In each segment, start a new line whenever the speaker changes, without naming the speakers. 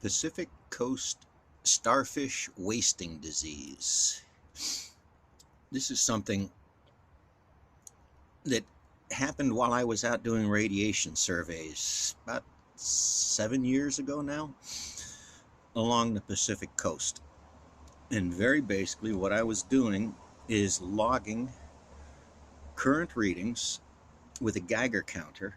Pacific Coast starfish wasting disease. This is something that happened while I was out doing radiation surveys about 7 years ago now along the Pacific Coast. And very basically, what I was doing is logging current readings with a Geiger counter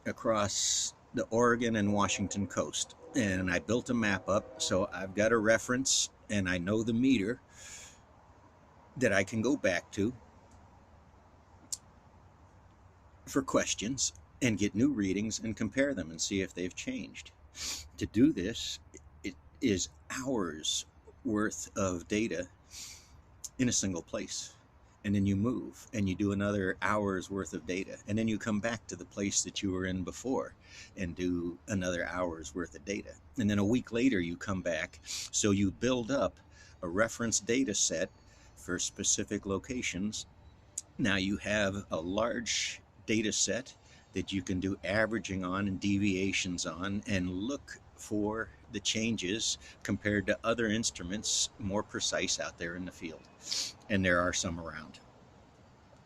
across the Oregon and Washington coast. And I built a map up so I've got a reference and I know the meter that I can go back to for questions and get new readings and compare them and see if they've changed. To do this, it is hours worth of data in a single place. And then you move and you do another hour's worth of data. And then you come back to the place that you were in before and do another hour's worth of data. And then a week later, you come back. So you build up a reference data set for specific locations. Now you have a large data set that you can do averaging on and deviations on and look for the changes compared to other instruments more precise out there in the field. And there are some around.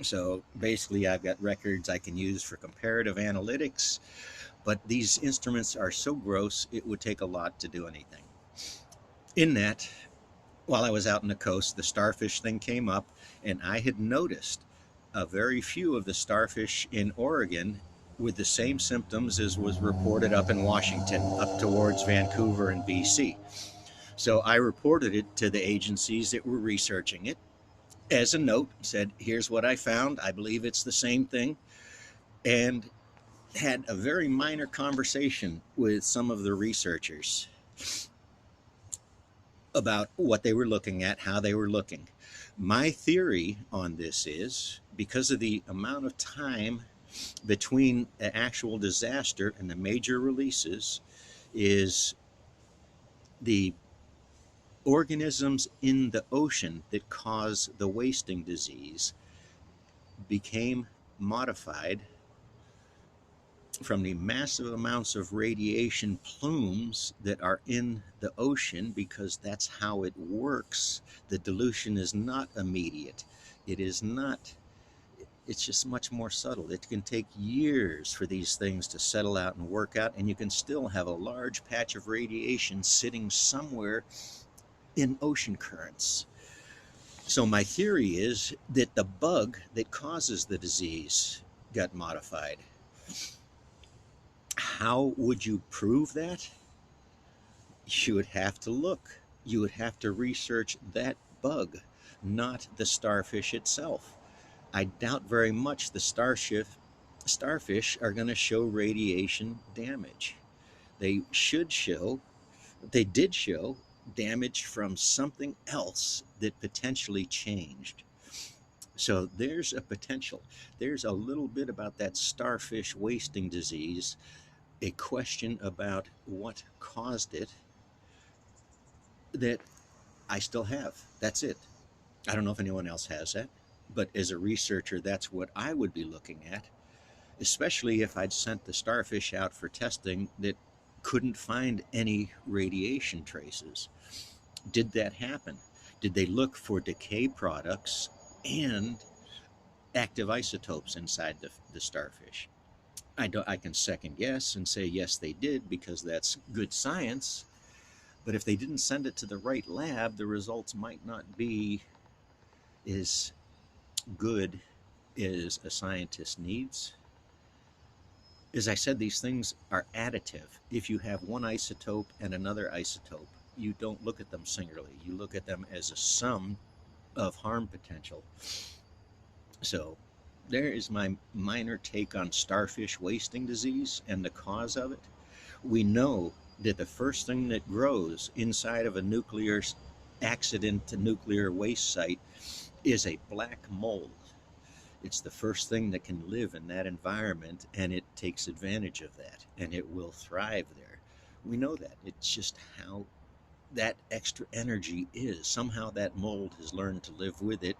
So basically I've got records I can use for comparative analytics, but these instruments are so gross it would take a lot to do anything. In that, while I was out on the coast, the starfish thing came up, and I had noticed a very few of the starfish in Oregon with the same symptoms as was reported up in Washington, up towards Vancouver and BC. So I reported it to the agencies that were researching it as a note, said, here's what I found. I believe it's the same thing. And had a very minor conversation with some of the researchers about what they were looking at, how they were looking. My theory on this is because of the amount of time between the actual disaster and the major releases is the organisms in the ocean that cause the wasting disease became modified from the massive amounts of radiation plumes that are in the ocean, because that's how it works. The dilution is not immediate. It is not, it's just much more subtle. It can take years for these things to settle out and work out, and you can still have a large patch of radiation sitting somewhere in ocean currents. So my theory is that the bug that causes the disease got modified. How would you prove that? You would have to look. You would have to research that bug, not the starfish itself. I doubt very much the starfish are going to show radiation damage. They should show, they did show damage from something else that potentially changed. So there's a potential. There's a little bit about that starfish wasting disease, a question about what caused it that I still have. That's it. I don't know if anyone else has that, but as a researcher, that's what I would be looking at, especially if I'd sent the starfish out for testing that couldn't find any radiation traces. Did that happen? Did they look for decay products and active isotopes inside the starfish? I can second guess and say yes, they did, because that's good science. But if they didn't send it to the right lab, the results might not be as good as a scientist needs. As I said, these things are additive. If you have one isotope and another isotope, you don't look at them singularly. You look at them as a sum of harm potential. So there is my minor take on starfish wasting disease and the cause of it. We know that the first thing that grows inside of a nuclear accident to nuclear waste site is a black mold. It's the first thing that can live in that environment, and it takes advantage of that, and it will thrive there. We know that. It's just how that extra energy is. Somehow that mold has learned to live with it.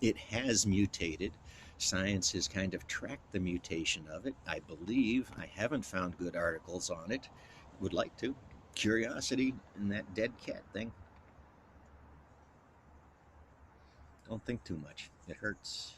It has mutated. Science has kind of tracked the mutation of it, I believe. I haven't found good articles on it. Would like to. curiosity and that dead cat thing. Don't think too much. It hurts.